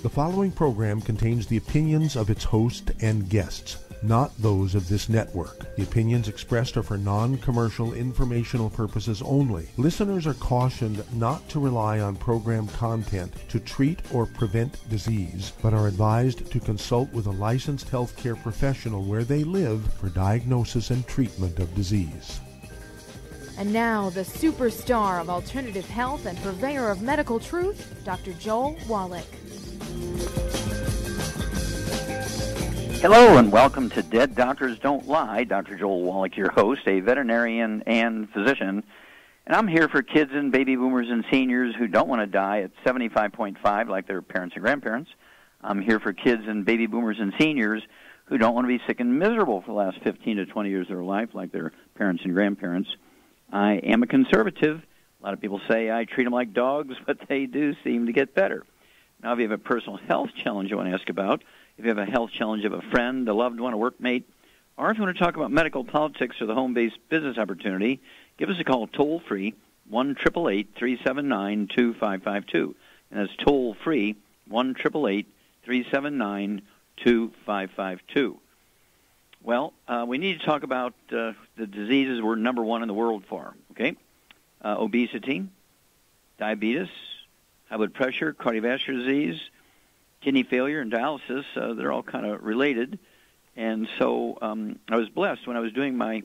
The following program contains the opinions of its host and guests, not those of this network. The opinions expressed are for non-commercial informational purposes only. Listeners are cautioned not to rely on program content to treat or prevent disease, but are advised to consult with a licensed healthcare professional where they live for diagnosis and treatment of disease. And now, the superstar of alternative health and purveyor of medical truth, Dr. Joel Wallach. Hello and welcome to Dead Doctors Don't Lie. Dr. Joel Wallach, your host, a veterinarian and physician. And I'm here for kids and baby boomers and seniors who don't want to die at 75.5 like their parents and grandparents. I'm here for kids and baby boomers and seniors who don't want to be sick and miserable for the last 15 to 20 years of their life like their parents and grandparents. I am a conservative. A lot of people say I treat them like dogs, but they do seem to get better. Now, if you have a personal health challenge you want to ask about, if you have a health challenge of a friend, a loved one, a workmate, or if you want to talk about medical politics or the home-based business opportunity, give us a call toll-free, 1-888-379-2552. And that's toll-free, 1-888-379-2552. Well, we need to talk about the diseases we're number one in the world for, okay? Obesity, diabetes, high blood pressure, cardiovascular disease, kidney failure, and dialysis. They're all kind of related. And so I was blessed when I was doing my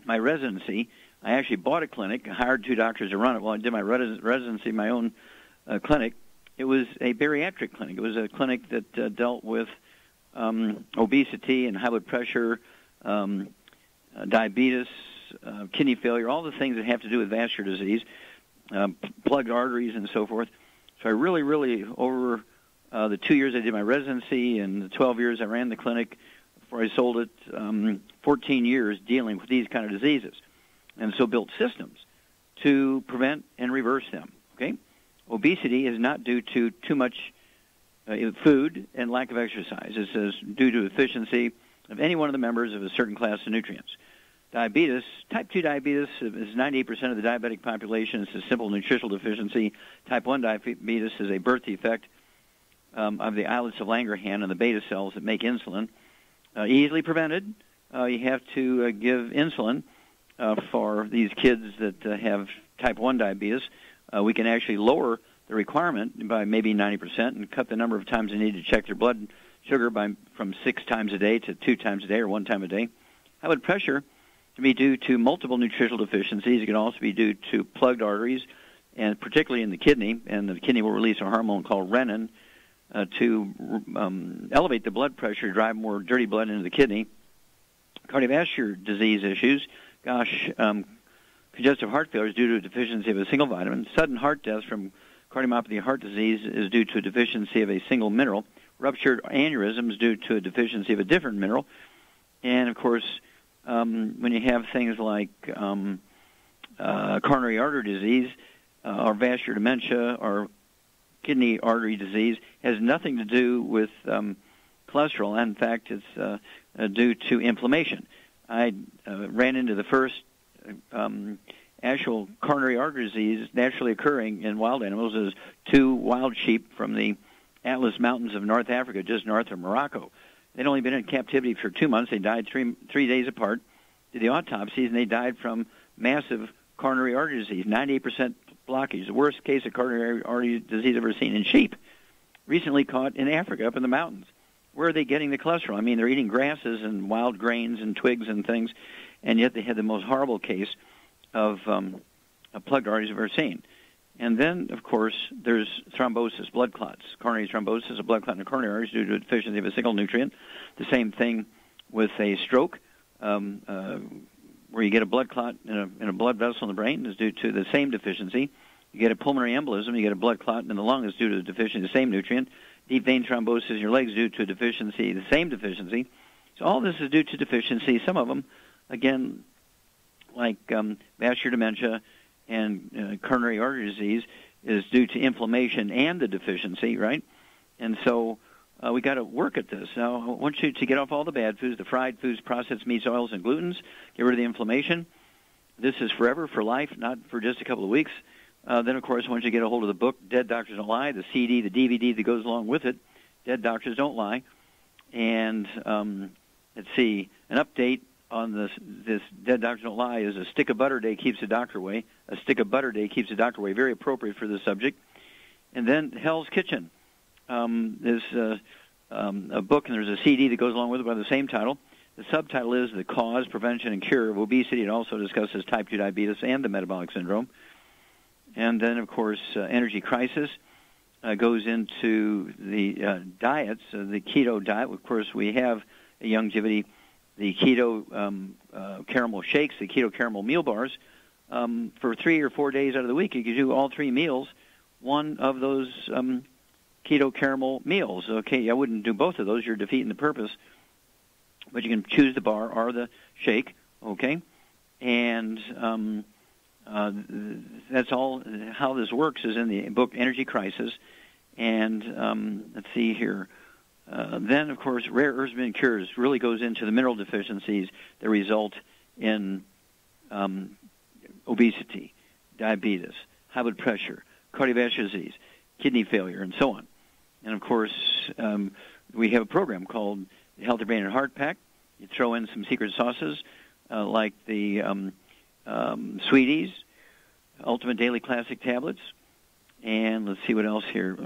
residency. I actually bought a clinic, hired two doctors to run it while I did my residency in my own clinic. It was a bariatric clinic. It was a clinic that dealt with obesity and high blood pressure, diabetes, kidney failure, all the things that have to do with vascular disease, plugged arteries and so forth. So I really, over the 2 years I did my residency and the 12 years I ran the clinic before I sold it, 14 years dealing with these kind of diseases. And so built systems to prevent and reverse them, okay? Obesity is not due to too much food and lack of exercise. This is due to deficiency of any one of the members of a certain class of nutrients. Diabetes, type 2 diabetes is 98% of the diabetic population. It's a simple nutritional deficiency. Type 1 diabetes is a birth defect of the islets of Langerhans and the beta cells that make insulin. Easily prevented. You have to give insulin for these kids that have type 1 diabetes. We can actually lower the requirement by maybe 90% and cut the number of times they need to check their blood sugar from 6 times a day to 2 times a day or 1 time a day. High blood pressure can be due to multiple nutritional deficiencies. It can also be due to plugged arteries, and particularly in the kidney. And the kidney will release a hormone called renin to elevate the blood pressure, drive more dirty blood into the kidney. Cardiovascular disease issues, congestive heart failure is due to a deficiency of a single vitamin. Sudden heart deaths from cardiomyopathy heart disease is due to a deficiency of a single mineral. Ruptured aneurysms due to a deficiency of a different mineral. And, of course, when you have things like coronary artery disease or vascular dementia or kidney artery disease, has nothing to do with cholesterol. In fact, it's due to inflammation. I ran into the first actual coronary artery disease naturally occurring in wild animals is 2 wild sheep from the Atlas Mountains of North Africa, just north of Morocco. They'd only been in captivity for 2 months. They died three days apart. Did the autopsies, and they died from massive coronary artery disease, 98% blockage, the worst case of coronary artery disease ever seen in sheep, recently caught in Africa up in the mountains. Where are they getting the cholesterol? I mean, they're eating grasses and wild grains and twigs and things, and yet they had the most horrible case of plugged arteries I've ever seen. And then, of course, there's thrombosis, blood clots. Coronary thrombosis, a blood clot in the coronary arteries due to a deficiency of a single nutrient. The same thing with a stroke, where you get a blood clot in a blood vessel in the brain is due to the same deficiency. You get a pulmonary embolism, you get a blood clot in the lung is due to the deficiency of the same nutrient. Deep vein thrombosis in your legs due to a deficiency, the same deficiency. So all this is due to deficiency. Some of them, again, like vascular dementia and coronary artery disease, is due to inflammation and the deficiency, right? And so we got to work at this. Now, I want you to get off all the bad foods, the fried foods, processed meats, oils, and glutens. Get rid of the inflammation. This is forever, for life, not for just a couple of weeks. Then, of course, once you get a hold of the book, Dead Doctors Don't Lie, the CD, the DVD that goes along with it, Dead Doctors Don't Lie. And let's see, an update on this Dead Doctors Don't Lie is a stick of butter day keeps the doctor away. A stick of butter day keeps the doctor away. Very appropriate for this subject. And then Hell's Kitchen. There's a book, and there's a CD that goes along with it by the same title. The subtitle is The Cause, Prevention, and Cure of Obesity. It also discusses type 2 diabetes and the metabolic syndrome. And then, of course, Energy Crisis goes into the diets, the keto diet. Of course, we have a longevity, the keto caramel shakes, the keto caramel meal bars. For 3 or 4 days out of the week, you can do all 3 meals, one of those keto caramel meals. Okay, I wouldn't do both of those. You're defeating the purpose. But you can choose the bar or the shake, okay? And that's all. How this works is in the book Energy Crisis. And let's see here. Then, of course, Rare Herbs and Cures really goes into the mineral deficiencies that result in obesity, diabetes, high blood pressure, cardiovascular disease, kidney failure, and so on. And, of course, we have a program called the Healthy Brain and Heart Pack. You throw in some secret sauces like the Sweeties, Ultimate Daily Classic Tablets, and let's see what else here,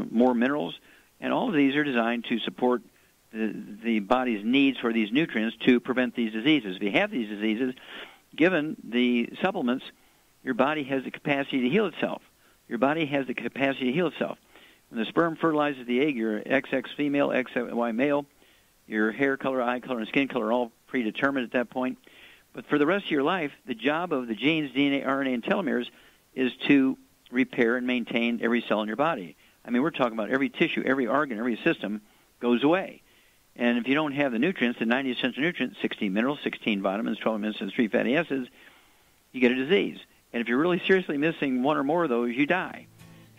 more minerals. And all of these are designed to support the body's needs for these nutrients to prevent these diseases. If you have these diseases, given the supplements, your body has the capacity to heal itself. Your body has the capacity to heal itself. When the sperm fertilizes the egg, you're XX female, XY male. Your hair color, eye color, and skin color are all predetermined at that point. But for the rest of your life, the job of the genes, DNA, RNA, and telomeres is to repair and maintain every cell in your body. I mean, we're talking about every tissue, every organ, every system goes away. And if you don't have the nutrients, the 90 essential nutrients, 16 minerals, 16 vitamins, 12 amino acids, 3 fatty acids, you get a disease. And if you're really seriously missing one or more of those, you die.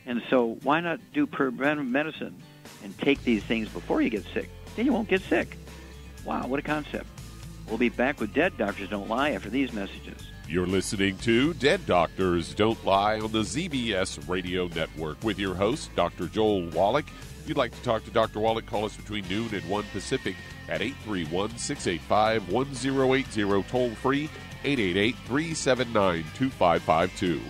And so why not do preventive medicine and take these things before you get sick? Then you won't get sick. Wow, what a concept. We'll be back with Dead Doctors Don't Lie after these messages. You're listening to Dead Doctors Don't Lie on the ZBS Radio Network with your host, Dr. Joel Wallach. If you'd like to talk to Dr. Wallach, call us between noon and 1 Pacific at 831-685-1080, toll free 888-379-2552.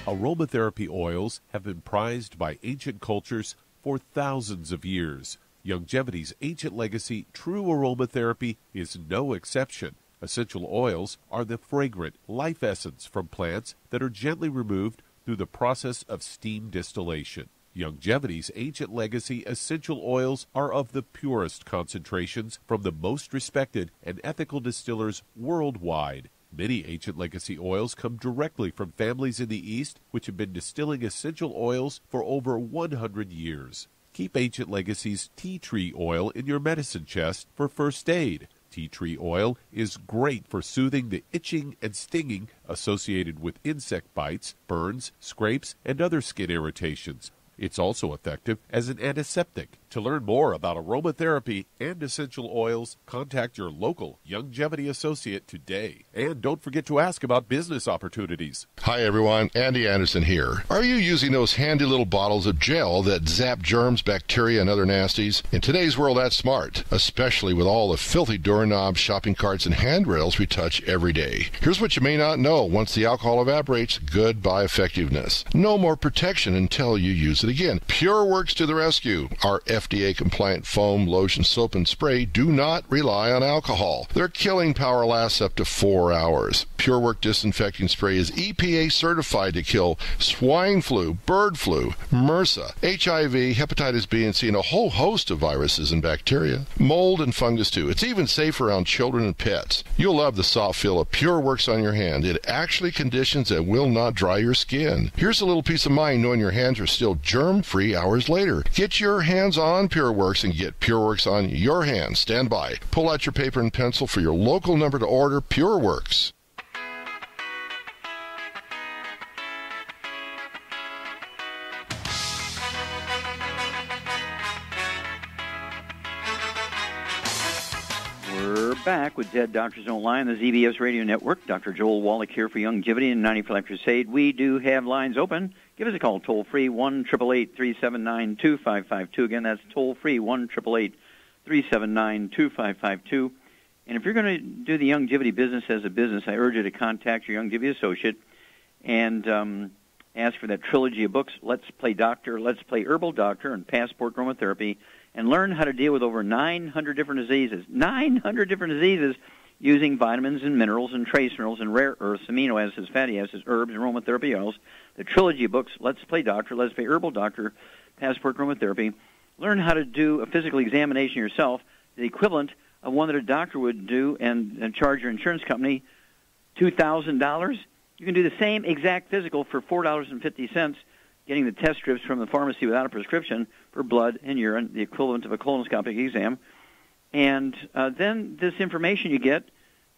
Aromatherapy oils have been prized by ancient cultures for thousands of years. Longevity's ancient legacy, true aromatherapy, is no exception. Essential oils are the fragrant life essence from plants that are gently removed through the process of steam distillation. Longevity's ancient legacy essential oils are of the purest concentrations from the most respected and ethical distillers worldwide. Many ancient legacy oils come directly from families in the East which have been distilling essential oils for over 100 years. Keep Ancient Legacy's tea tree oil in your medicine chest for first aid. Tea tree oil is great for soothing the itching and stinging associated with insect bites, burns, scrapes, and other skin irritations. It's also effective as an antiseptic. To learn more about aromatherapy and essential oils, contact your local Longevity associate today. And don't forget to ask about business opportunities. Hi everyone, Andy Anderson here. Are you using those handy little bottles of gel that zap germs, bacteria, and other nasties? In today's world, that's smart, especially with all the filthy doorknobs, shopping carts, and handrails we touch every day. Here's what you may not know. Once the alcohol evaporates, goodbye effectiveness. No more protection until you use it again. PureWorks to the rescue. Our FDA-compliant foam, lotion, soap, and spray do not rely on alcohol. Their killing power lasts up to 4 hours. PureWork disinfecting spray is EPA certified to kill swine flu, bird flu, MRSA, HIV, hepatitis B and C, and a whole host of viruses and bacteria. Mold and fungus too. It's even safe around children and pets. You'll love the soft feel of PureWorks on your hand. It actually conditions and will not dry your skin. Here's a little peace of mind knowing your hands are still germ-free hours later. Get your hands on PureWorks and get PureWorks on your hands. Stand by. Pull out your paper and pencil for your local number to order PureWorks. We're back with Dead Doctors Don't Lie on the ZBS Radio Network. Dr. Joel Wallach here for Longevity and 90 for Life Crusade. We do have lines open. Give us a call, toll-free, 1-888-379-2552. Again, that's toll-free, 1-888-379-2552. And if you're going to do the longevity business as a business, I urge you to contact your longevity associate and ask for that trilogy of books, Let's Play Doctor, Let's Play Herbal Doctor, and Passport Aromatherapy, and learn how to deal with over 900 different diseases. 900 different diseases using vitamins and minerals and trace minerals and rare earths, amino acids, fatty acids, herbs, and aromatherapy oils. The trilogy of books, Let's Play Doctor, Let's Play Herbal Doctor, Passport Aromatherapy. Learn how to do a physical examination yourself, the equivalent of one that a doctor would do and charge your insurance company $2,000. You can do the same exact physical for $4.50, getting the test strips from the pharmacy without a prescription for blood and urine, the equivalent of a colonoscopic exam. And then this information you get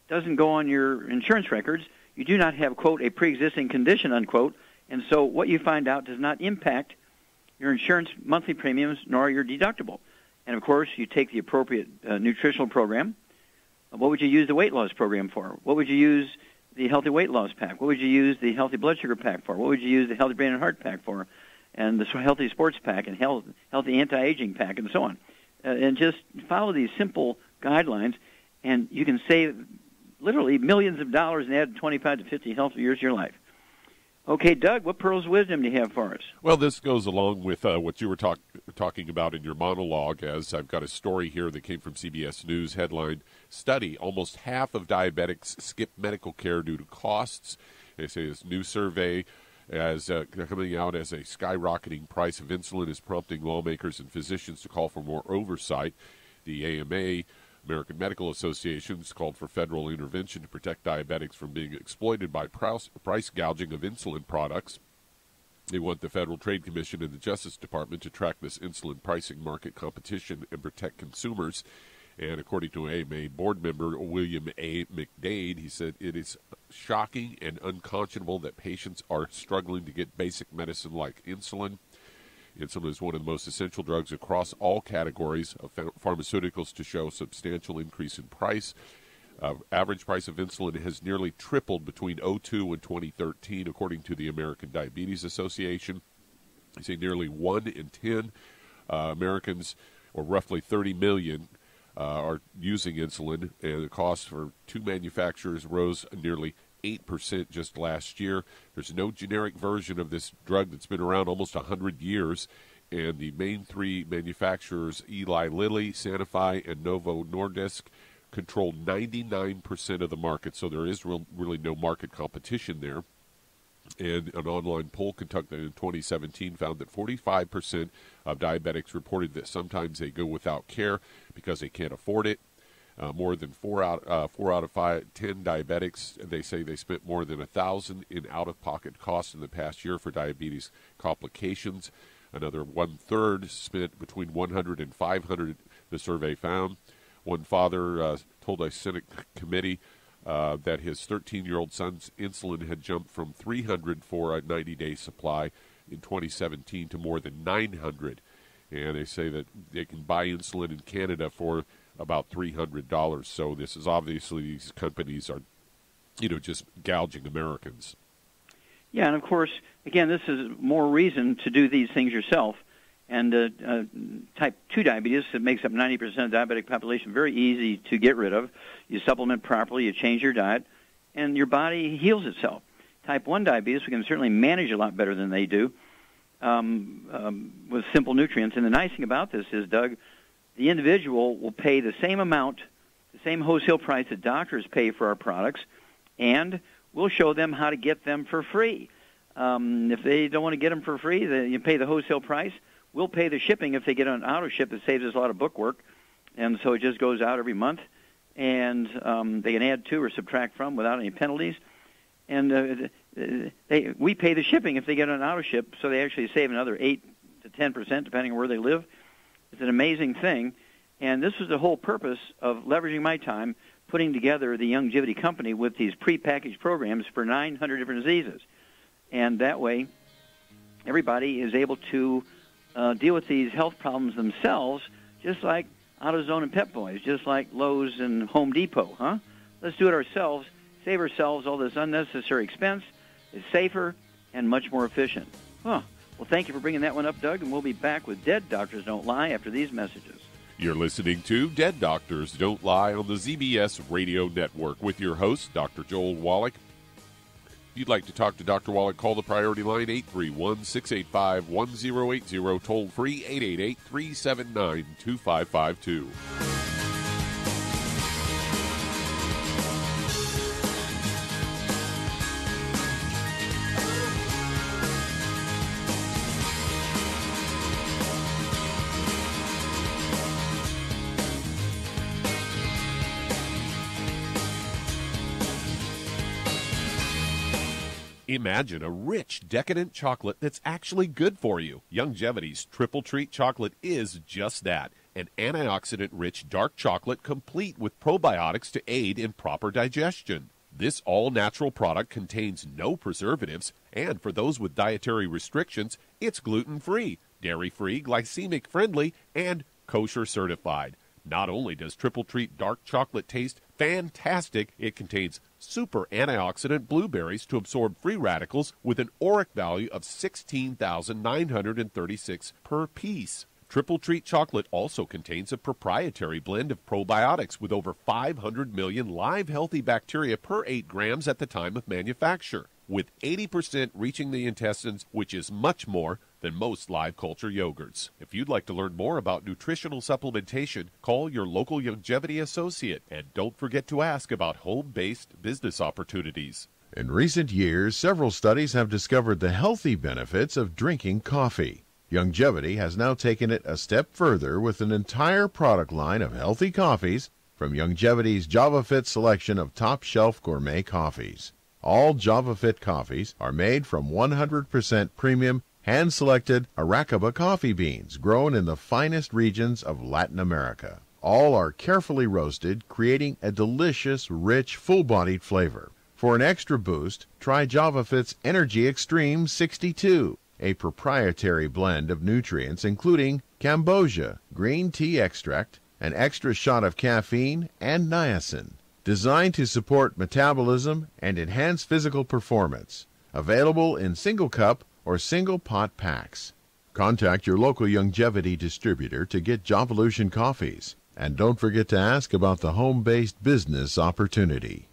doesn't go on your insurance records. You do not have, quote, a pre-existing condition, unquote. And so what you find out does not impact your insurance monthly premiums nor your deductible. And, of course, you take the appropriate nutritional program. What would you use the weight loss program for? What would you use the healthy weight loss pack? What would you use the healthy blood sugar pack for? What would you use the healthy brain and heart pack for? And the healthy sports pack and healthy anti-aging pack and so on. And just follow these simple guidelines, and you can save literally millions of dollars and add 25 to 50 healthy years to your life. Okay, Doug, what pearls of wisdom do you have for us? Well, this goes along with what you were talking about in your monologue, as I've got a story here that came from CBS News headline, study, almost half of diabetics skip medical care due to costs. They say this new survey as coming out as a skyrocketing price of insulin is prompting lawmakers and physicians to call for more oversight. The AMA, American Medical Association, has called for federal intervention to protect diabetics from being exploited by price gouging of insulin products. They want the Federal Trade Commission and the Justice Department to track this insulin pricing market competition and protect consumers. And according to AMA board member William A. McDade, he said it is shocking and unconscionable that patients are struggling to get basic medicine like insulin. Insulin is one of the most essential drugs across all categories of pharmaceuticals to show substantial increase in price. Average price of insulin has nearly tripled between 2002 and 2013, according to the American Diabetes Association. They say nearly 1 in 10 Americans, or roughly 30 million, are using insulin, and the cost for two manufacturers rose nearly 8% just last year. There's no generic version of this drug that's been around almost 100 years, and the main three manufacturers, Eli Lilly, Sanofi, and Novo Nordisk, control 99% of the market, so there is really no market competition there. And an online poll conducted in 2017 found that 45% of diabetics reported that sometimes they go without care because they can't afford it. More than 4 out of 10 diabetics, they say they spent more than $1,000 in out-of-pocket costs in the past year for diabetes complications. Another 1/3 spent between $100 and $500, the survey found. One father told a Senate committee that his 13-year-old son's insulin had jumped from $300 for a 90-day supply in 2017 to more than $900. And they say that they can buy insulin in Canada for about $300. So this is obviously, these companies are, just gouging Americans. Yeah, and of course, again, this is more reason to do these things yourself. And type 2 diabetes, that makes up 90% of the diabetic population, very easy to get rid of. You supplement properly, you change your diet, and your body heals itself. Type 1 diabetes, we can certainly manage a lot better than they do with simple nutrients. And the nice thing about this is, Doug, the individual will pay the same amount, the same wholesale price that doctors pay for our products, and we'll show them how to get them for free. If they don't want to get them for free, then you pay the wholesale price. We'll pay the shipping if they get an auto-ship. It saves us a lot of book work, and so it just goes out every month, and they can add to or subtract from without any penalties. And we pay the shipping if they get an auto-ship, so they actually save another 8 to 10%, depending on where they live. It's an amazing thing, and this was the whole purpose of leveraging my time putting together the Longevity Company with these prepackaged programs for 900 different diseases. And that way, everybody is able to deal with these health problems themselves, just like AutoZone and Pep Boys, just like Lowe's and Home Depot, huh? Let's do it ourselves, save ourselves all this unnecessary expense. It's safer and much more efficient. Huh. Well, thank you for bringing that one up, Doug, and we'll be back with Dead Doctors Don't Lie after these messages. You're listening to Dead Doctors Don't Lie on the ZBS Radio Network with your host, Dr. Joel Wallach. If you'd like to talk to Dr. Wallach, call the priority line 831-685-1080, toll free 888-379-2552. Imagine a rich, decadent chocolate that's actually good for you. Youngevity's Triple Treat chocolate is just that, an antioxidant-rich dark chocolate complete with probiotics to aid in proper digestion. This all-natural product contains no preservatives, and for those with dietary restrictions, it's gluten-free, dairy-free, glycemic-friendly, and kosher certified. Not only does Triple Treat dark chocolate taste fantastic, it contains super antioxidant blueberries to absorb free radicals with an ORAC value of 16,936 per piece. Triple Treat chocolate also contains a proprietary blend of probiotics with over 500 million live healthy bacteria per 8 grams at the time of manufacture, with 80% reaching the intestines, which is much more than most live culture yogurts. If you'd like to learn more about nutritional supplementation, call your local Youngevity associate, and don't forget to ask about home-based business opportunities. In recent years, several studies have discovered the healthy benefits of drinking coffee. Youngevity has now taken it a step further with an entire product line of healthy coffees from Youngevity's JavaFit selection of top-shelf gourmet coffees. All JavaFit coffees are made from 100% premium hand-selected Arabica coffee beans grown in the finest regions of Latin America. All are carefully roasted, creating a delicious, rich, full-bodied flavor. For an extra boost, try JavaFit's Energy Extreme 62, a proprietary blend of nutrients including cambogia, green tea extract, an extra shot of caffeine, and niacin, designed to support metabolism and enhance physical performance. Available in single cup or single pot packs. Contact your local Youngevity distributor to get Jovolution coffees. And don't forget to ask about the home-based business opportunity.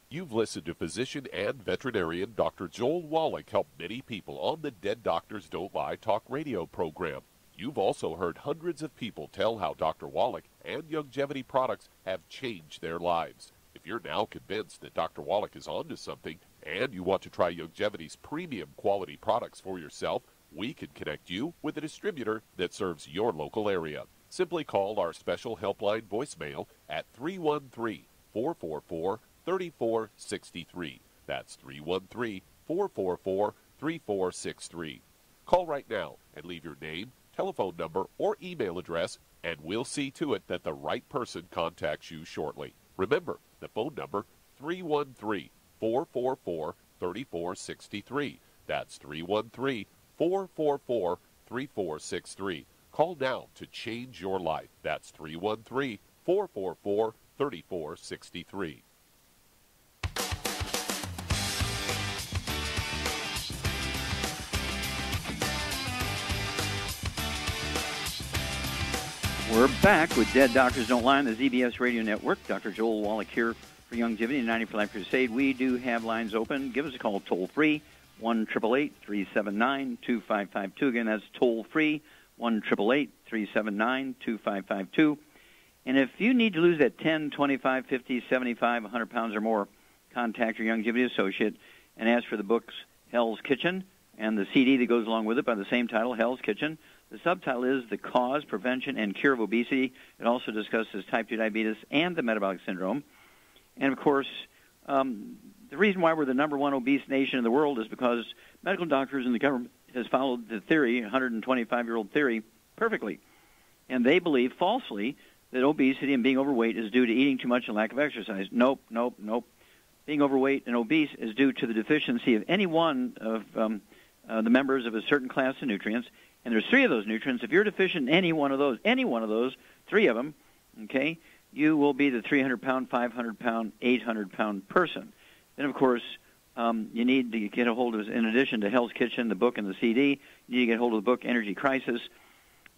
You've listened to physician and veterinarian Dr. Joel Wallach help many people on the Dead Doctors Don't Lie talk radio program. You've also heard hundreds of people tell how Dr. Wallach and Youngevity products have changed their lives. If you're now convinced that Dr. Wallach is onto something, and you want to try Youngevity's premium quality products for yourself, we can connect you with a distributor that serves your local area. Simply call our special helpline voicemail at 313-444-3463. That's 313-444-3463. Call right now and leave your name, telephone number, or email address, and we'll see to it that the right person contacts you shortly. Remember, the phone number, 313-444-3463. That's 313-444-3463. Call now to change your life. That's 313-444-3463. We're back with Dead Doctors Don't Lie on the ZBS Radio Network. Dr. Joel Wallach here for Youngevity and 90 for Life Crusade. We do have lines open. Give us a call toll-free, 1-888-379-2552. Again, that's toll-free, 1-888-379-2552. And if you need to lose that 10, 25, 50, 75, 100 pounds or more, contact your Youngevity associate and ask for the books Hell's Kitchen and the CD that goes along with it by the same title, Hell's Kitchen. The subtitle is The Cause, Prevention, and Cure of Obesity. It also discusses type 2 diabetes and the metabolic syndrome. And, of course, the reason why we're the number one obese nation in the world is because medical doctors and the government has followed the theory, 125-year-old theory, perfectly. And they believe falsely that obesity and being overweight is due to eating too much and lack of exercise. Nope. Being overweight and obese is due to the deficiency of any one of the members of a certain class of nutrients, And there's 3 of those nutrients. If you're deficient in any one of those, 3 of them, okay, you will be the 300-pound, 500-pound, 800-pound person. Then, of course, you need to get a hold of, in addition to Hell's Kitchen, the book and the CD, you need to get a hold of the book Energy Crisis.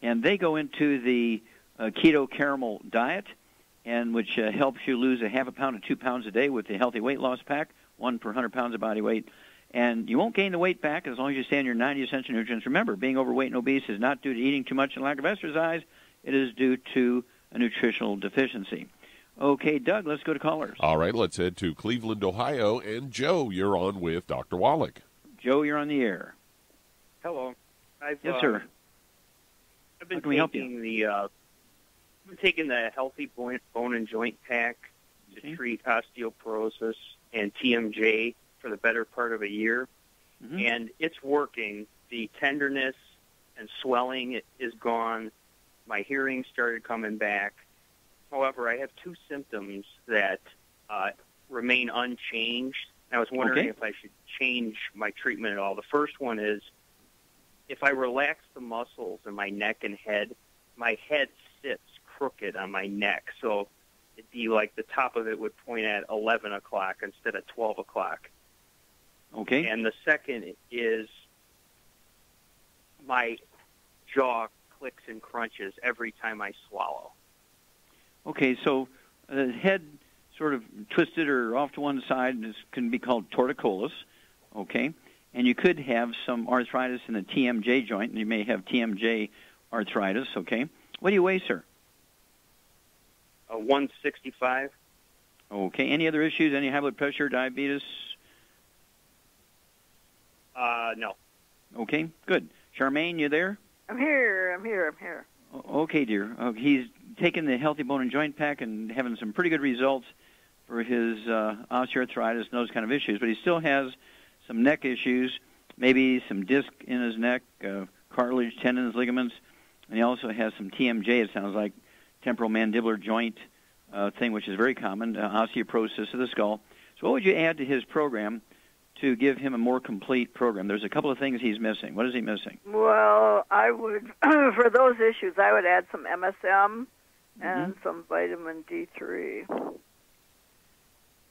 And they go into the keto caramel diet, and which helps you lose a half a pound to 2 pounds a day with the Healthy Weight Loss Pack, 1 per 100 pounds of body weight. And you won't gain the weight back as long as you stay on your 90 essential nutrients. Remember, being overweight and obese is not due to eating too much and lack of exercise. It is due to a nutritional deficiency. Okay, Doug, let's go to callers. All right, let's head to Cleveland, Ohio. And Joe, you're on with Dr. Wallach. Joe, you're on the air. Hello. Yes, sir. I've been taking the Healthy Bone and Joint Pack to treat osteoporosis and TMJ for the better part of a year, and it's working. The tenderness and swelling is gone. My hearing started coming back. However, I have 2 symptoms that remain unchanged. I was wondering if I should change my treatment at all. The first one is if I relax the muscles in my neck and head, my head sits crooked on my neck. So it'd be like the top of it would point at 11 o'clock instead of 12 o'clock. Okay. And the second is my jaw clicks and crunches every time I swallow. Okay, so the head sort of twisted or off to one side can be called torticollis, okay? And you could have some arthritis in the TMJ joint, and you may have TMJ arthritis, okay? What do you weigh, sir? 165. Okay, any other issues, any high blood pressure, diabetes? No. Okay, good. Charmaine, you there? I'm here. Okay, dear. He's taken the Healthy Bone and Joint Pack and having some pretty good results for his osteoarthritis and those kind of issues, but he still has some neck issues, maybe some disc in his neck, cartilage, tendons, ligaments, and he also has some TMJ, it sounds like, temporal mandibular joint thing, which is very common, osteoporosis of the skull. So what would you add to his program to give him a more complete program? There's a couple of things he's missing. What is he missing? Well, I would, for those issues, I would add some MSM and some vitamin D3.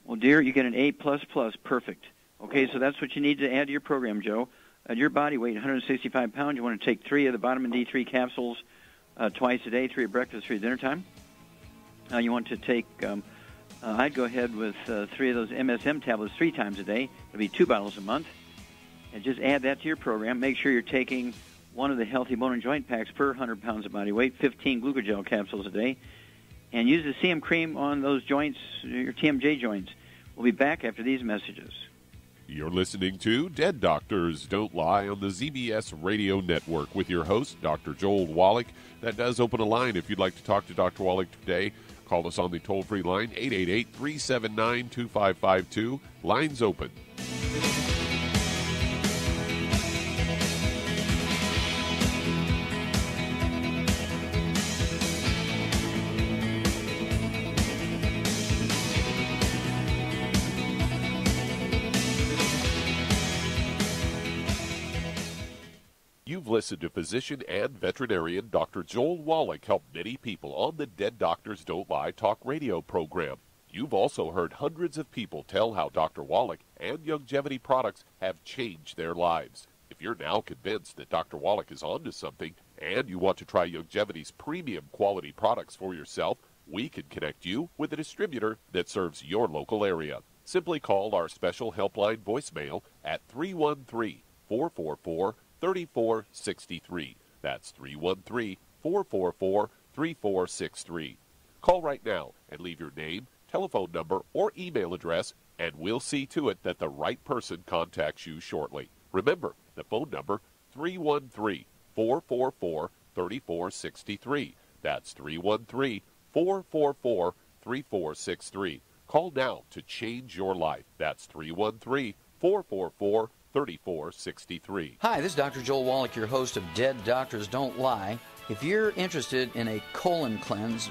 Well, dear, you get an A++, perfect. Okay, so that's what you need to add to your program, Joe. At your body weight, 165 pounds, you want to take 3 of the vitamin D3 capsules twice a day, 3 at breakfast, 3 at dinner time. You want to take, I'd go ahead with 3 of those MSM tablets 3 times a day. It'll be 2 bottles a month. And just add that to your program. Make sure you're taking 1 of the Healthy Bone and Joint Packs per 100 pounds of body weight, 15 glucogel capsules a day. And use the CM cream on those joints, your TMJ joints. We'll be back after these messages. You're listening to Dead Doctors Don't Lie on the ZBS Radio Network with your host, Dr. Joel Wallach. That does open a line if you'd like to talk to Dr. Wallach today. Call us on the toll-free line, 888-379-2552. Lines open. You've listened to physician and veterinarian Dr. Joel Wallach help many people on the Dead Doctors Don't Lie talk radio program. You've also heard hundreds of people tell how Dr. Wallach and Youngevity products have changed their lives. If you're now convinced that Dr. Wallach is onto something and you want to try Youngevity's premium quality products for yourself, we can connect you with a distributor that serves your local area. Simply call our special helpline voicemail at 313-444-3463. That's 313-444-3463. Call right now and leave your name, telephone number, or email address, and we'll see to it that the right person contacts you shortly. Remember, the phone number, 313-444-3463. That's 313-444-3463. Call now to change your life. That's 313-444-3463. Hi, this is Dr. Joel Wallach, your host of Dead Doctors Don't Lie. If you're interested in a colon cleanse,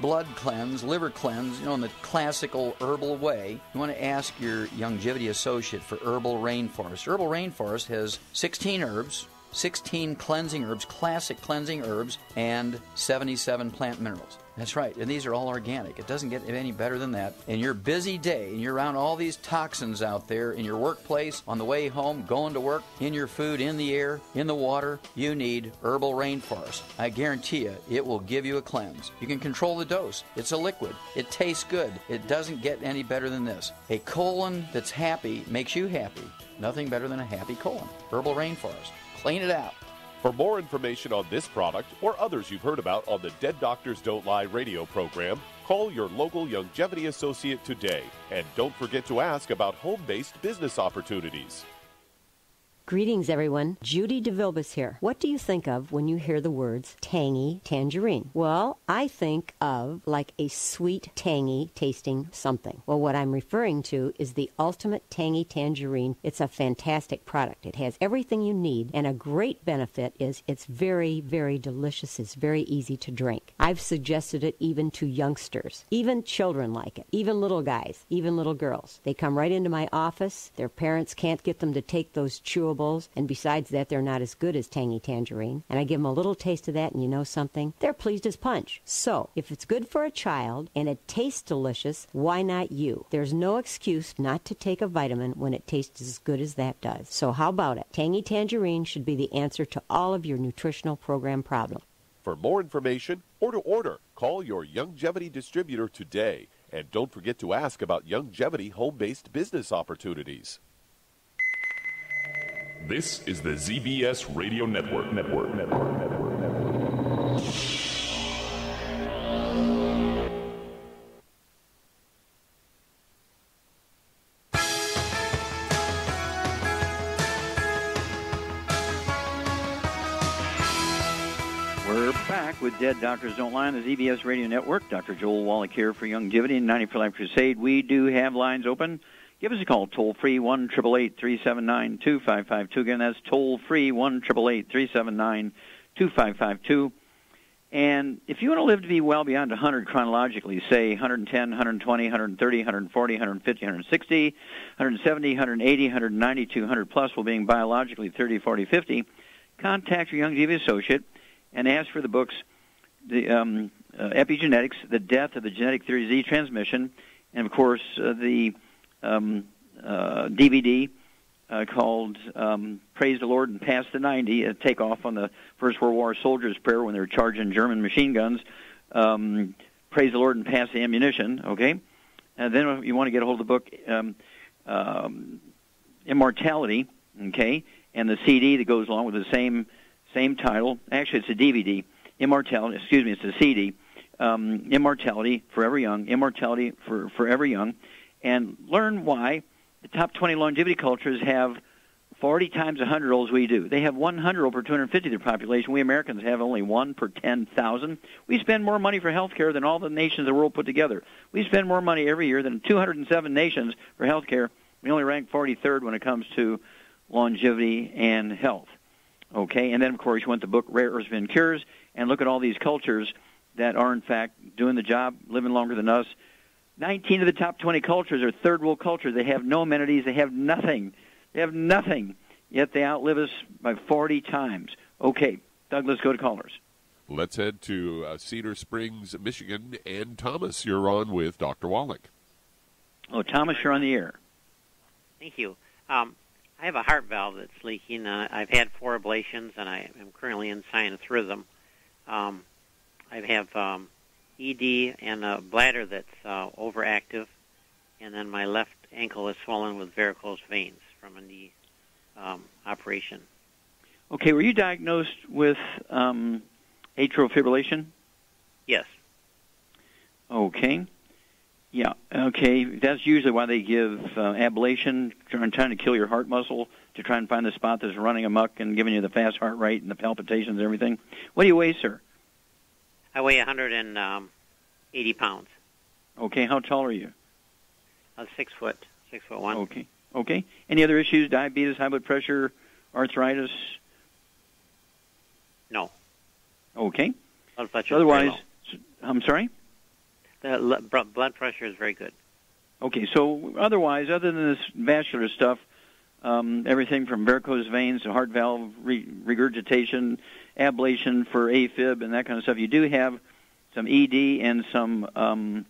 blood cleanse, liver cleanse, in the classical herbal way, you want to ask your Youngevity associate for Herbal Rainforest. Herbal Rainforest has 16 herbs, 16 cleansing herbs, classic cleansing herbs, and 77 plant minerals. That's right, and these are all organic. It doesn't get any better than that. In your busy day, and you're around all these toxins out there in your workplace, on the way home, going to work, in your food, in the air, in the water, you need Herbal Rainforest. I guarantee you, it will give you a cleanse. You can control the dose. It's a liquid. It tastes good. It doesn't get any better than this. A colon that's happy makes you happy. Nothing better than a happy colon. Herbal Rainforest. Clean it out. For more information on this product or others you've heard about on the Dead Doctors Don't Lie radio program, call your local Longevity associate today. And don't forget to ask about home-based business opportunities. Greetings, everyone. Judy DeVilbus here. What do you think of when you hear the words tangy tangerine? Well, I think of like a sweet, tangy tasting something. Well, what I'm referring to is the Ultimate Tangy Tangerine. It's a fantastic product. It has everything you need, and a great benefit is it's very, very delicious. It's very easy to drink. I've suggested it even to youngsters. Even children like it. Even little guys. Even little girls. They come right into my office. Their parents can't get them to take those chewables. And besides that, they're not as good as Tangy Tangerine. And I give them a little taste of that, and you know something? They're pleased as punch. So, if it's good for a child and it tastes delicious, why not you? There's no excuse not to take a vitamin when it tastes as good as that does. So how about it? Tangy Tangerine should be the answer to all of your nutritional program problems. For more information or to order, call your Longevity distributor today. And don't forget to ask about Longevity home-based business opportunities. This is the ZBS Radio Network. We're back with Dead Doctors Don't Lie on the ZBS Radio Network. Dr. Joel Wallach here for Longevity and 90 for Life Crusade. We do have lines open. Give us a call, toll-free, 1-888-379-2552. Again, that's toll-free, 1-888-379-2552. And if you want to live to be well beyond 100 chronologically, say 110, 120, 130, 140, 150, 160, 170, 180, 190, 200 plus, while being biologically 30, 40, 50, contact your Longevity associate and ask for the books, the Epigenetics, The Death of the Genetic Theory of Disease Transmission, and, of course, the DVD called Praise the Lord and Pass the 90, a takeoff on the First World War soldiers' prayer when they were charging German machine guns. Praise the Lord and Pass the ammunition, okay? And then you want to get a hold of the book Immortality, okay, and the CD that goes along with the same title. Actually, it's a DVD. Immortality, it's a CD. Immortality, Forever Young. Immortality for Forever Young. And learn why the top 20 longevity cultures have 40 times 100-year-olds we do. They have 100-year-old per 250 of their population. We Americans have only 1 per 10,000. We spend more money for health care than all the nations of the world put together. We spend more money every year than 207 nations for health care. We only rank 43rd when it comes to longevity and health. Okay, and then, of course, you want the book Rare Earths and Cures, and look at all these cultures that are, in fact, doing the job, living longer than us. 19 of the top 20 cultures are third world cultures. They have no amenities. They have nothing. Yet they outlive us by 40 times. Okay, Doug, let's go to callers. Let's head to Cedar Springs, Michigan. And Thomas, you're on with Dr. Wallach. Oh, Thomas, you're on the air. Thank you. I have a heart valve that's leaking. I've had 4 ablations, and I am currently in sinus rhythm. I have ED and a bladder that's overactive, and then my left ankle is swollen with varicose veins from a knee operation. Okay, were you diagnosed with atrial fibrillation? Yes. Okay. Yeah, okay. That's usually why they give ablation, trying to kill your heart muscle, to try and find the spot that's running amok and giving you the fast heart rate and the palpitations and everything. What do you weigh, sir? I weigh 180 pounds. Okay, how tall are you? 6 foot, 6'1". Okay. Any other issues? Diabetes, high blood pressure, arthritis? No. Okay. Blood pressure. Otherwise, I'm sorry? The blood pressure is very good. Okay, so otherwise, other than this vascular stuff, everything from varicose veins to heart valve regurgitation, ablation for AFib, and that kind of stuff. You do have some ED and some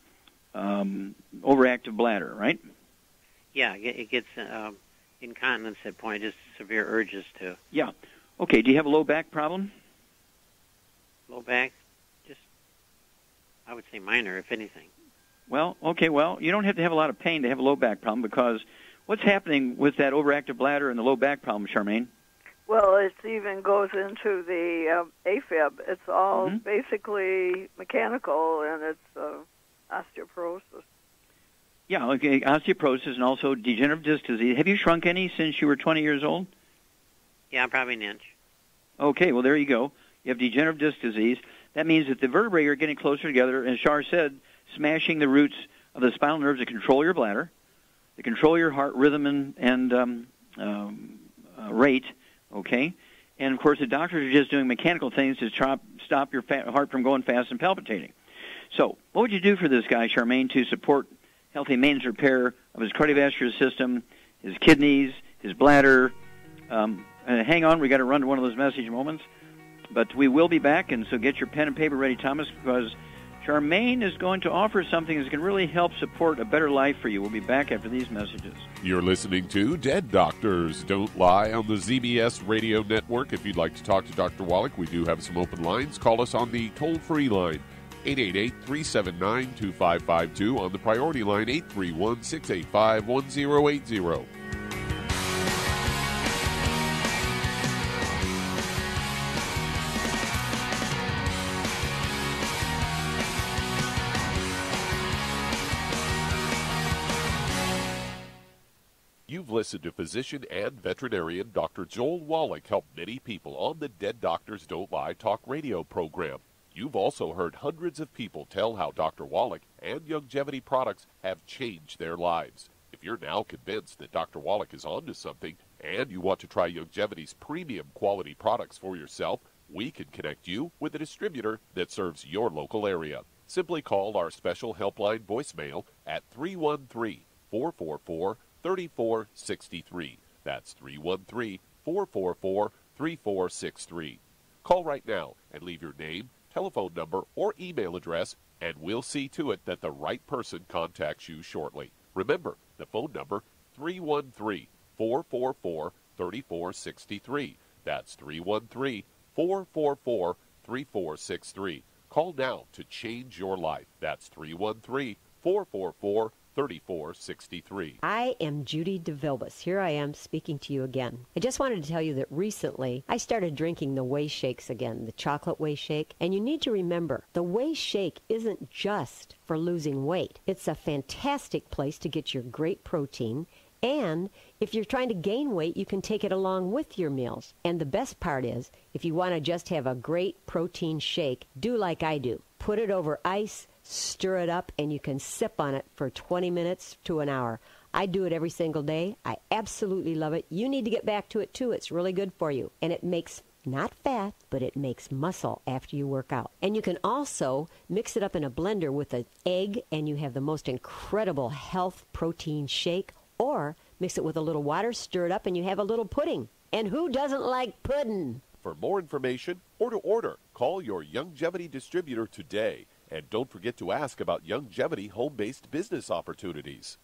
overactive bladder, right? Yeah, it gets incontinence at point, just severe urges to. Yeah. Okay, do you have a low back problem? Low back? Just, I would say minor, if anything. Well, okay, you don't have to have a lot of pain to have a low back problem, because what's happening with that overactive bladder and the low back problem, Charmaine? Well, it even goes into the AFib. It's all basically mechanical, and it's osteoporosis. Yeah, okay, osteoporosis and also degenerative disc disease. Have you shrunk any since you were 20 years old? Yeah, probably an inch. Okay, well, there you go. You have degenerative disc disease. That means that the vertebrae are getting closer together, and as Shar said, smashing the roots of the spinal nerves that control your bladder, that control your heart rhythm and rate, okay? And, of course, the doctors are just doing mechanical things to stop your heart from going fast and palpitating. So what would you do for this guy, Charmaine, to support healthy maintenance repair of his cardiovascular system, his kidneys, his bladder? Hang on, we got to run to one of those message moments. But we will be back, and so get your pen and paper ready, Thomas, because Charmaine is going to offer something that's going to really help support a better life for you. We'll be back after these messages. You're listening to Dead Doctors Don't Lie on the ZBS Radio Network. If you'd like to talk to Dr. Wallach, we do have some open lines. Call us on the toll-free line, 888-379-2552, on the priority line, 831-685-1080. You've listened to physician and veterinarian Dr. Joel Wallach help many people on the Dead Doctors Don't Lie talk radio program. You've also heard hundreds of people tell how Dr. Wallach and Youngevity products have changed their lives. If you're now convinced that Dr. Wallach is onto something and you want to try Youngevity's premium quality products for yourself, we can connect you with a distributor that serves your local area. Simply call our special helpline voicemail at 313-444-3463. That's 313-444-3463. Call right now and leave your name, telephone number, or email address, and we'll see to it that the right person contacts you shortly. Remember, the phone number, 313-444-3463. That's 313-444-3463. Call now to change your life. That's 313-444-3463. I am Judy DeVilbus. Here I am speaking to you again. I just wanted to tell you that recently I started drinking the Whey Shakes again, the chocolate Whey Shake. And you need to remember, the Whey Shake isn't just for losing weight. It's a fantastic place to get your great protein. And if you're trying to gain weight, you can take it along with your meals. And the best part is, if you want to just have a great protein shake, do like I do. Put it over ice, stir it up, and you can sip on it for 20 minutes to an hour. I do it every single day. I absolutely love it. You need to get back to it, too. It's really good for you. And it makes not fat, but it makes muscle after you work out. And you can also mix it up in a blender with an egg, and you have the most incredible health protein shake. Or mix it with a little water, stir it up, and you have a little pudding. And who doesn't like pudding? For more information or to order, call your Youngevity distributor today. And don't forget to ask about Youngevity home-based business opportunities.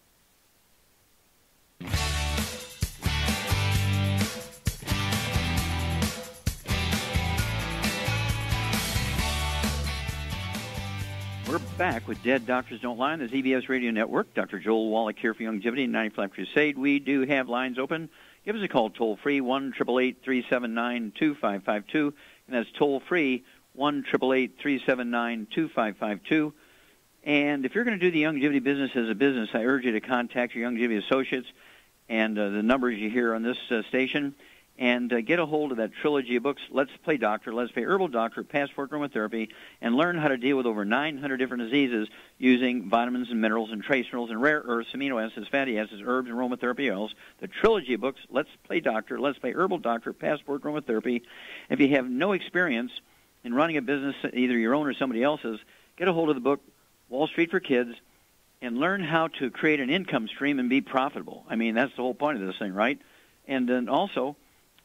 We're back with Dead Doctors Don't Lie on the ZBS Radio Network. Dr. Joel Wallach here for Youngevity and 95 Crusade. We do have lines open. Give us a call toll-free, 1-888-379-2552. And that's toll-free, 1-888-379-2552. And if you're going to do the Youngevity business as a business, I urge you to contact your Youngevity associates and the numbers you hear on this station, and get a hold of that trilogy of books, Let's Play Doctor, Let's Play Herbal Doctor, Passport Aromatherapy, and learn how to deal with over 900 different diseases using vitamins and minerals and trace minerals and rare earths, amino acids, fatty acids, herbs, and aromatherapy oils. The trilogy of books, Let's Play Doctor, Let's Play Herbal Doctor, Passport Aromatherapy. If you have no experience in running a business, either your own or somebody else's, get a hold of the book, Wall Street for Kids, and learn how to create an income stream and be profitable. I mean, that's the whole point of this thing, right? And then also,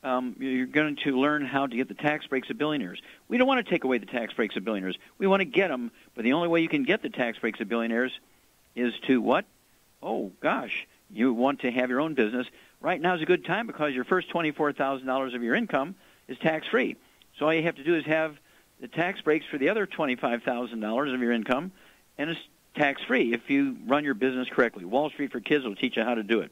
you're going to learn how to get the tax breaks of billionaires. We don't want to take away the tax breaks of billionaires. We want to get them, but the only way you can get the tax breaks of billionaires is to what? Oh, gosh, you want to have your own business. Right now is a good time because your first $24,000 of your income is tax-free. So all you have to do is have the tax breaks for the other $25,000 of your income, and it's tax-free if you run your business correctly. Wall Street for Kids will teach you how to do it.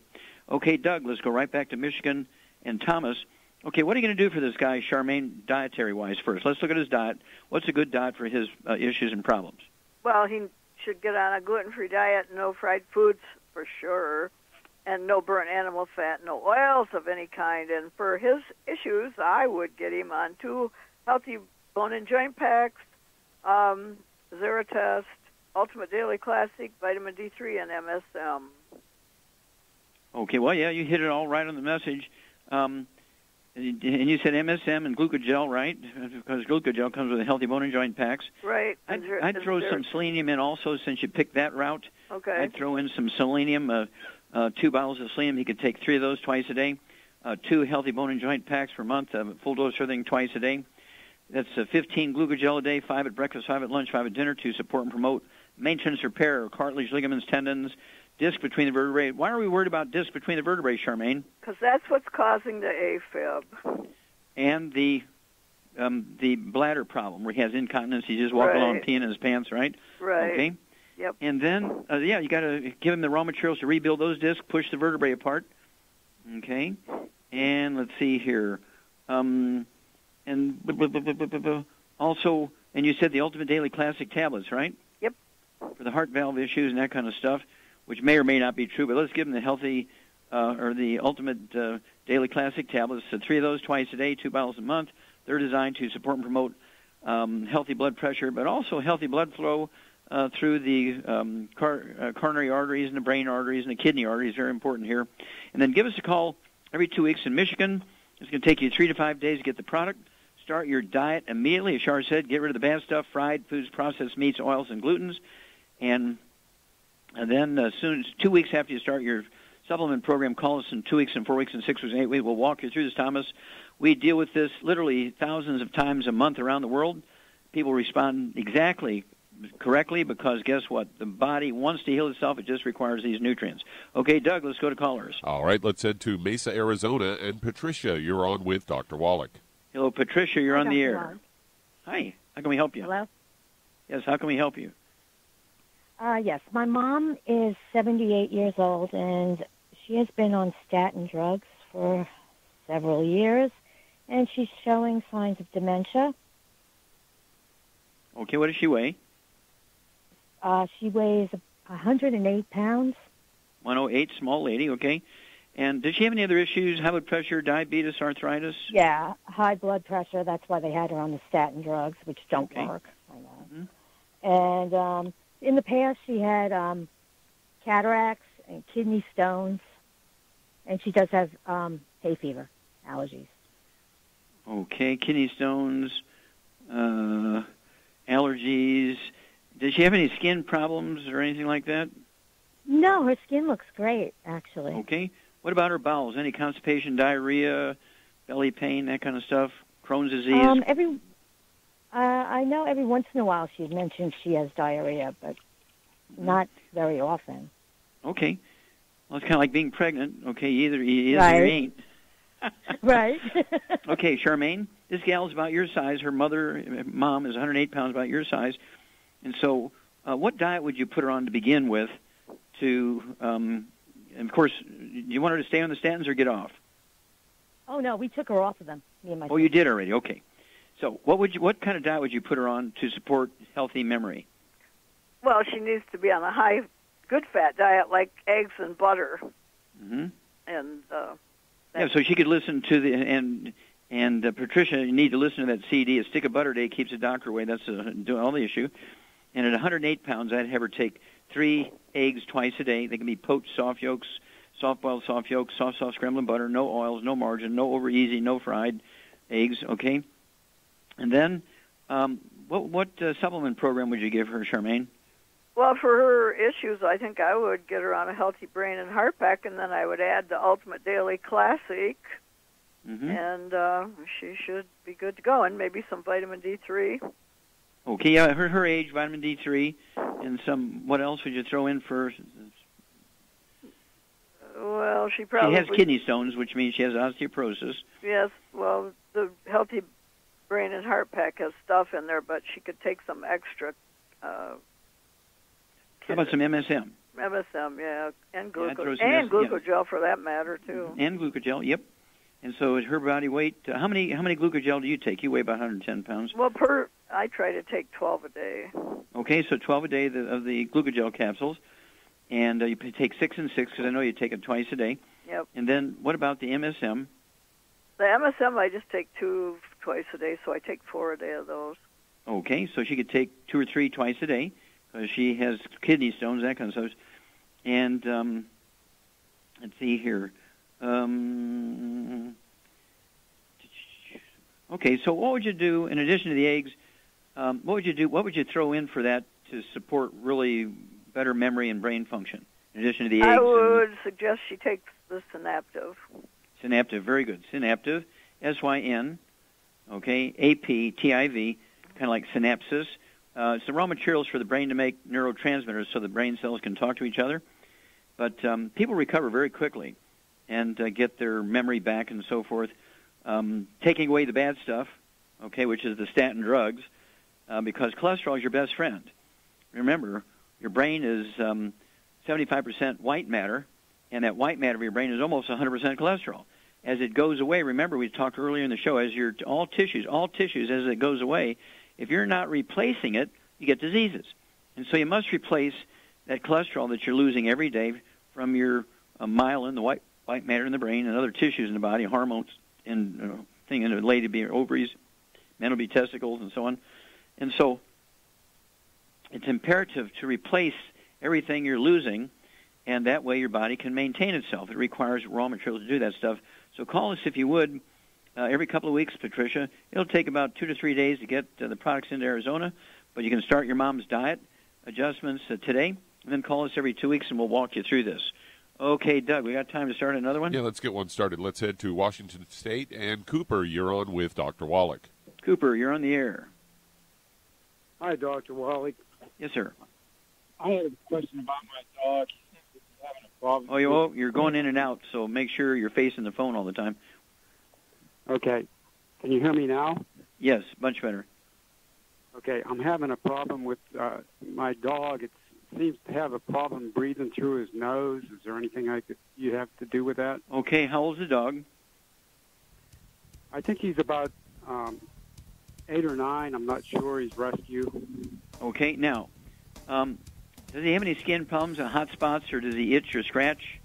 Okay, Doug, let's go right back to Michigan and Thomas. Okay, what are you going to do for this guy, Charmaine, dietary-wise first? Let's look at his diet. What's a good diet for his issues and problems? Well, he should get on a gluten-free diet, no fried foods for sure, and no burnt animal fat, no oils of any kind. And for his issues, I would get him on 2 healthy bone and joint packs, Zeratest, Ultimate Daily Classic, vitamin D3, and MSM. Okay, well, yeah, you hit it all right on the message. And you said MSM and glucogel, right? Because glucogel comes with the healthy bone and joint packs. Right. I'd throw some selenium in also, since you picked that route. Okay. I'd throw in some selenium, 2 bottles of selenium. He could take 3 of those twice a day. 2 healthy bone and joint packs per month, full dose of everything twice a day. That's 15 glucogel a day, 5 at breakfast, 5 at lunch, 5 at dinner to support and promote maintenance, repair, cartilage, ligaments, tendons, disc between the vertebrae. Why are we worried about disc between the vertebrae, Charmaine? Because that's what's causing the AFib. And the bladder problem, where he has incontinence. He just walks along peeing in his pants, right? Right. Okay. Yep. And then, you got to give him the raw materials to rebuild those discs, push the vertebrae apart. Okay. And let's see here. And also, and you said the Ultimate Daily Classic tablets, right? Yep. For the heart valve issues and that kind of stuff, which may or may not be true, but let's give him the healthy or the Ultimate Daily Classic tablets. So 3 of those twice a day, 2 bottles a month. They're designed to support and promote healthy blood pressure, but also healthy blood flow through the coronary arteries and the brain arteries and the kidney arteries. Very important here. And then give us a call every 2 weeks in Michigan. It's going to take you 3 to 5 days to get the product. Start your diet immediately. As Char said, get rid of the bad stuff, fried foods, processed meats, oils, and glutens. And then as soon as 2 weeks after you start your supplement program, call us in 2 weeks and 4 weeks and 6 weeks and 8 weeks. We'll walk you through this, Thomas. We deal with this literally thousands of times a month around the world. People respond exactly correctly because guess what? The body wants to heal itself. It just requires these nutrients. Okay, Doug, let's go to callers. All right, let's head to Mesa, Arizona. And Patricia, you're on with Dr. Wallach. Hello, Patricia, you're on the air. Wallach. Hi, how can we help you? Hello? Yes, how can we help you? Yes, my mom is 78 years old, and she has been on statin drugs for several years, and she's showing signs of dementia. Okay, what does she weigh? She weighs 108 pounds. 108, small lady, okay. And does she have any other issues, high blood pressure, diabetes, arthritis? Yeah, high blood pressure. That's why they had her on the statin drugs, which don't work. I know. Mm-hmm. And in the past, she had cataracts and kidney stones, and she does have hay fever, allergies. Okay, kidney stones, allergies. Does she have any skin problems or anything like that? No, her skin looks great, actually. Okay. What about her bowels? Any constipation, diarrhea, belly pain, that kind of stuff? Crohn's disease? I know every once in a while she mentions she has diarrhea, but not very often. Okay. Well, it's kind of like being pregnant. Okay, either you is right. or you ain't. Right. Okay, Charmaine, this gal's about your size. Her mom is 108 pounds, about your size. And so what diet would you put her on to begin with to, and of course, do you want her to stay on the statins or get off? Oh, no, we took her off of them, me and my Oh, you did already, okay. So what kind of diet would you put her on to support healthy memory? Well, she needs to be on a high, good fat diet like eggs and butter. Mm-hmm. And yeah, so she could listen to the and Patricia, you need to listen to that CD. A stick of butter a day keeps the doctor away. That's all the issue. And at 108 pounds, I'd have her take 3 eggs twice a day. They can be poached soft yolks, soft-boiled soft yolks, soft scrambled butter, no oils, no margarine, no over easy, no fried eggs. Okay. And then, what supplement program would you give her, Charmaine? Well, for her issues, I think I would get her on a healthy brain and heart pack, and then I would add the Ultimate Daily Classic, and she should be good to go, and maybe some vitamin D3. Okay, yeah, her age, vitamin D3, and some, what else would you throw in for? Well, she probably... She has kidney stones, which means she has osteoporosis. Yes, well, the Healthy Brain and Heart Pack has stuff in there, but she could take some extra... How about some MSM? MSM, yeah, and yeah, glucogel for that matter, too. And glucogel, yep. And so at her body weight, how many glucogel do you take? You weigh about 110 pounds. Well, I try to take 12 a day. Okay, so 12 a day of the glucogel capsules. And you take 6 and 6, because I know you take it twice a day. Yep. And then what about the MSM? The MSM, I just take 2 twice a day, so I take 4 a day of those. Okay, so she could take 2 or 3 twice a day, because she has kidney stones, that kind of stuff. And let's see here. Okay, so what would you do, in addition to the eggs, what would you do? What would you throw in for that to support really better memory and brain function, in addition to the eggs? I would suggest she takes the Synaptive. Synaptive, very good. Synaptive, S-Y-N, okay, A-P-T-I-V, kind of like synapses. It's the raw materials for the brain to make neurotransmitters so the brain cells can talk to each other. But people recover very quickly and get their memory back and so forth. Taking away the bad stuff, okay, which is the statin drugs, because cholesterol is your best friend. Remember, your brain is 75% white matter, and that white matter of your brain is almost 100% cholesterol. As it goes away, remember we talked earlier in the show, as your all tissues, as it goes away, if you're not replacing it, you get diseases. And so you must replace that cholesterol that you're losing every day from your myelin, the white matter in the brain, and other tissues in the body, hormones, and thing in the lady be ovaries, men will be testicles, and so on. And so it's imperative to replace everything you're losing, and that way your body can maintain itself. It requires raw materials to do that stuff. So call us if you would every couple of weeks, Patricia. It'll take about 2 to 3 days to get the products into Arizona, but you can start your mom's diet adjustments today, and then call us every 2 weeks, and we'll walk you through this. Okay, Doug, we got time to start another one? Yeah, let's get one started. Let's head to Washington State. And Cooper, you're on with Dr. Wallach. Cooper, you're on the air. Hi, Dr. Wallach. Yes, sir. I had a question about my dog. He seems to be having a problem. You're going in and out, so make sure you're facing the phone all the time. Okay. Can you hear me now? Yes, much better. Okay, I'm having a problem with my dog. It seems to have a problem breathing through his nose. Is there anything you have to do with that? Okay, how old's the dog? I think he's about 8 or 9. I'm not sure. He's rescue. Okay, now, does he have any skin problems and hot spots, or does he itch or scratch?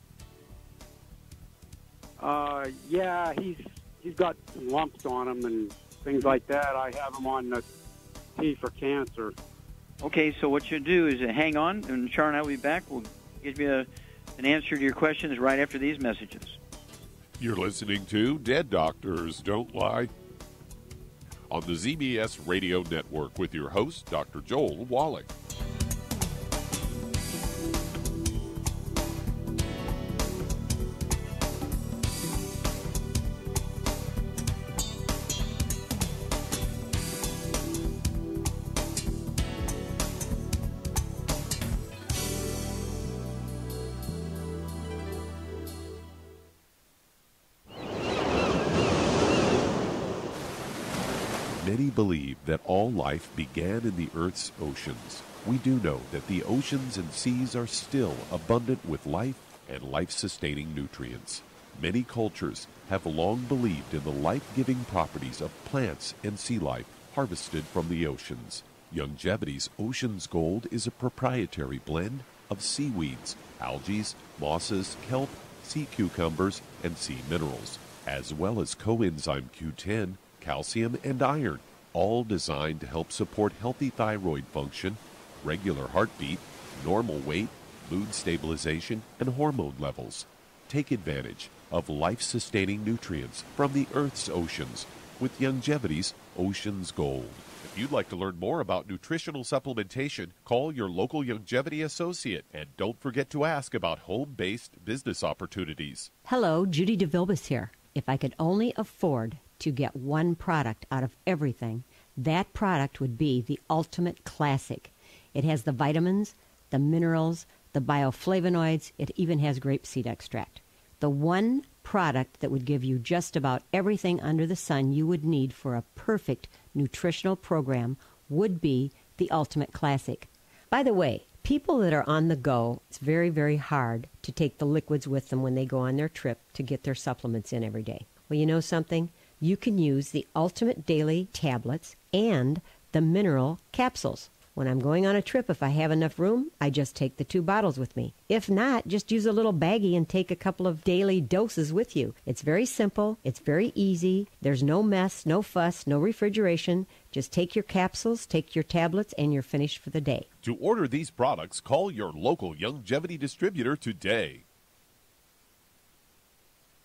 Yeah, he's got lumps on him and things like that. I have him on the T for cancer. Okay, so what you do is hang on, and Char and I will be back. We'll give you an answer to your questions right after these messages. You're listening to Dead Doctors Don't Lie on the ZBS Radio Network with your host, Dr. Joel Wallach. Many believe that all life began in the Earth's oceans. We do know that the oceans and seas are still abundant with life and life-sustaining nutrients. Many cultures have long believed in the life-giving properties of plants and sea life harvested from the oceans. Youngevity's Ocean's Gold is a proprietary blend of seaweeds, algae, mosses, kelp, sea cucumbers, and sea minerals, as well as coenzyme Q10, calcium, and iron, all designed to help support healthy thyroid function, regular heartbeat, normal weight, mood stabilization, and hormone levels. Take advantage of life-sustaining nutrients from the Earth's oceans with Youngevity's Ocean's Gold. If you'd like to learn more about nutritional supplementation, call your local longevity associate, and don't forget to ask about home-based business opportunities. Hello, Judy DeVilbus here. If I could only afford to get one product out of everything, that product would be the Ultimate Classic. It has the vitamins, the minerals, the bioflavonoids. It even has grapeseed extract. The one product that would give you just about everything under the sun you would need for a perfect nutritional program would be the Ultimate Classic. By the way, people that are on the go, it's very, very hard to take the liquids with them when they go on their trip to get their supplements in every day. Well, you know something? You can use the Ultimate Daily tablets and the mineral capsules. When I'm going on a trip, if I have enough room, I just take the 2 bottles with me. If not, just use a little baggie and take a couple of daily doses with you. It's very simple. It's very easy. There's no mess, no fuss, no refrigeration. Just take your capsules, take your tablets, and you're finished for the day. To order these products, call your local longevity distributor today.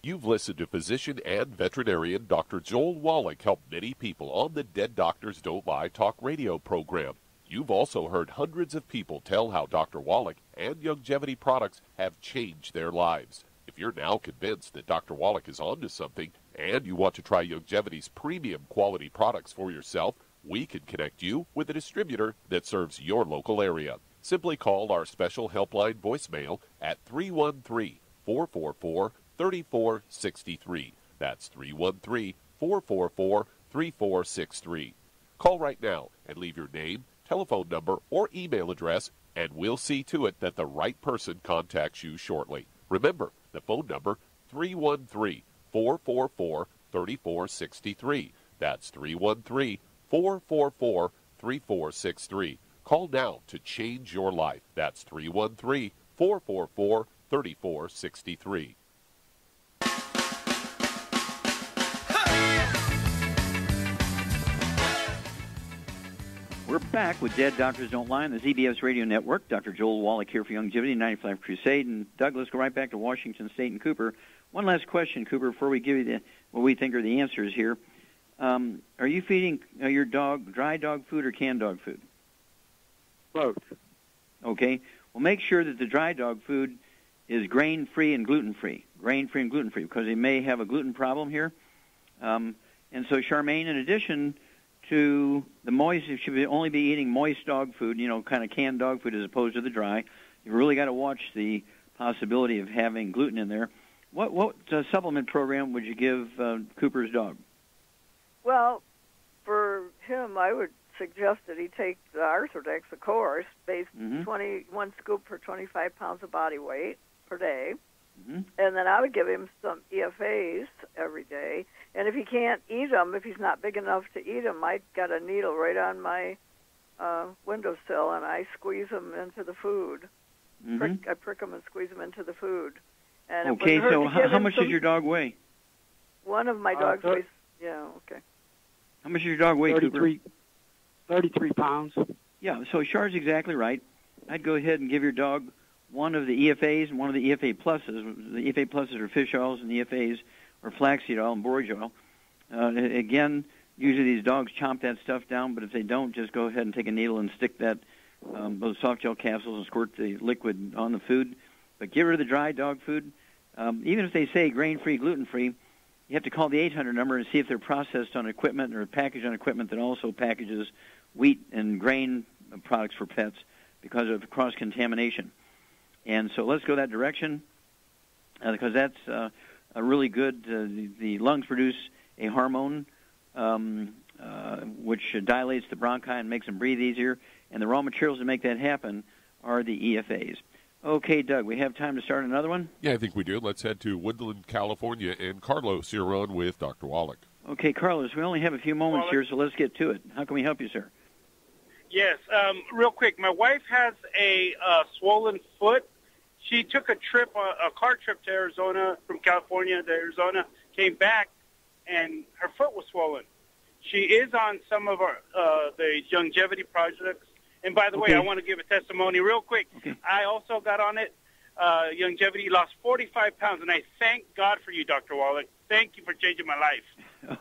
You've listened to physician and veterinarian Dr. Joel Wallach help many people on the Dead Doctors Don't Lie talk radio program. You've also heard hundreds of people tell how Dr. Wallach and longevity products have changed their lives. If you're now convinced that Dr. Wallach is onto something and you want to try longevity's premium quality products for yourself, we can connect you with a distributor that serves your local area. Simply call our special helpline voicemail at 313-444-3463. That's 313-444-3463. Call right now and leave your name, telephone number, or email address, and we'll see to it that the right person contacts you shortly. Remember, the phone number, 313-444-3463. That's 313-444-3463. Call now to change your life. That's 313-444-3463. We're back with Dead Doctors Don't Lie on the ZBS Radio Network. Dr. Joel Wallach here for Longevity, 95 Crusade. And Doug, let's go right back to Washington State and Cooper. One last question, Cooper, before we give you what we think are the answers here. Are you feeding your dog dry dog food or canned dog food? Both. Okay. Well, make sure that the dry dog food is grain-free and gluten-free. Grain-free and gluten-free, because they may have a gluten problem here. And so, Charmaine, in addition to the moist, you should only be eating moist dog food, kind of canned dog food as opposed to the dry. You've really got to watch the possibility of having gluten in there. What supplement program would you give Cooper's dog? Well, for him, I would suggest that he take the Arthrodex, of course, based 21 scoop for 25 pounds of body weight per day. And then I would give him some EFAs every day. And if he can't eat them, if he's not big enough to eat them, I got a needle right on my windowsill, and I squeeze them into the food. I prick them and squeeze them into the food. And okay, so how much does your dog weigh? One of my dogs weighs, okay. How much does your dog weigh, 33, Cooper? 33 pounds. Yeah, so Char's exactly right. I'd go ahead and give your dog one of the EFAs and one of the EFA pluses. The EFA pluses are fish oils, and the EFAs are flaxseed oil and borage oil. Again, usually these dogs chomp that stuff down, but if they don't, just go ahead and take a needle and stick that those soft gel capsules and squirt the liquid on the food. But get rid of the dry dog food. Even if they say grain-free, gluten-free, you have to call the 800 number and see if they're processed on equipment or packaged on equipment that also packages wheat and grain products for pets because of cross-contamination. And so let's go that direction because that's a really good. The lungs produce a hormone which dilates the bronchi and makes them breathe easier, and the raw materials to make that happen are the EFAs. Okay, Doug, we have time to start another one? Yeah, I think we do. Let's head to Woodland, California, and Carlos, you're on with Dr. Wallach. Okay, Carlos, we only have a few moments here, so let's get to it. How can we help you, sir? Yes, real quick. My wife has a swollen foot. She took a car trip to Arizona, from California to Arizona, came back, and her foot was swollen. She is on some of the longevity projects. And by the way, I want to give a testimony real quick. Okay. I also got on it. Longevity, lost 45 pounds, and I thank God for you, Dr. Wallach. Thank you for changing my life.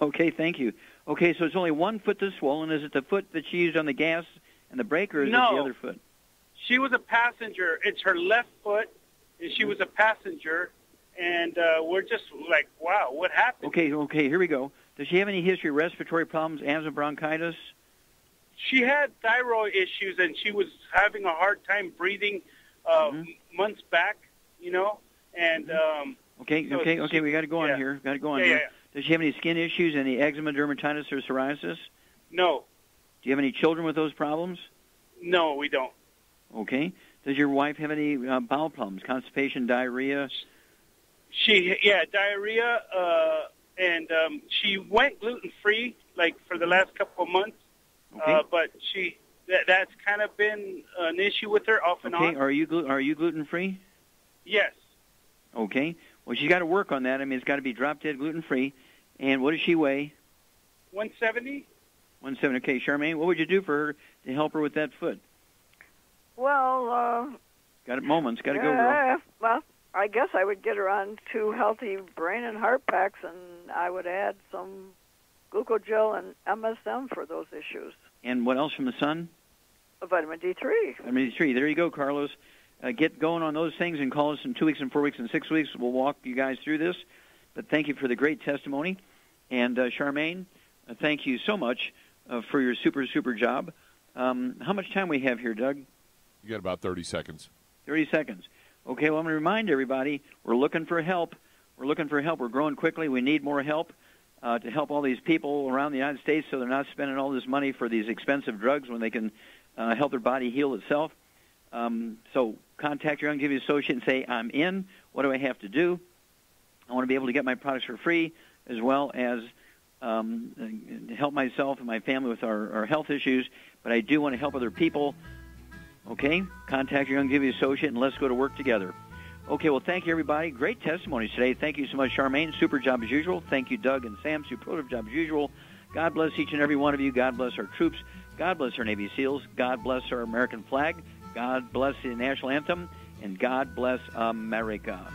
Okay, thank you. Okay, so it's only one foot that's swollen. Is it the foot that she used on the gas and the brake, or is it the other foot? She was a passenger. It's her left foot, and she was a passenger. And we're just like, wow, what happened? Okay, here we go. Does she have any history of respiratory problems, asthma, bronchitis? She had thyroid issues, and she was having a hard time breathing months back, you know. And Okay, we got to go on here. Yeah. Does she have any skin issues, any eczema, dermatitis, or psoriasis? No. Do you have any children with those problems? No, we don't. Okay. Does your wife have any bowel problems, constipation, diarrhea? Diarrhea, and she went gluten-free, like, for the last couple of months. Okay. But that's kind of been an issue with her off and on. Are you gluten-free? Yes. Okay. Well, she's got to work on that. I mean, it's got to be drop-dead gluten-free. And what does she weigh? 170. 170. Okay, Charmaine, what would you do for her to help her with that foot? Well, got it. Moments. Got to go, girl. Well, I guess I would get her on 2 healthy brain and heart packs, and I would add some glucogel and MSM for those issues. And what else from the sun? Vitamin D3. Vitamin D3. There you go, Carlos. Get going on those things and call us in 2 weeks and 4 weeks and 6 weeks. We'll walk you guys through this. But thank you for the great testimony. And Charmaine, thank you so much for your super job. How much time we have here, Doug? You got about 30 seconds. 30 seconds. Okay, well, I'm going to remind everybody, we're looking for help. We're growing quickly. We need more help to help all these people around the United States so they're not spending all this money for these expensive drugs when they can help their body heal itself. So contact your Youngevity associate and say, I'm in. What do I have to do? I want to be able to get my products for free, as well as help myself and my family with our health issues, but I do want to help other people. Okay? Contact your Youngevity associate, and let's go to work together. Okay, well, thank you, everybody. Great testimonies today. Thank you so much, Charmaine. Super job as usual. Thank you, Doug and Sam. Superlative job as usual. God bless each and every one of you. God bless our troops. God bless our Navy SEALs. God bless our American flag. God bless the national anthem. And God bless America.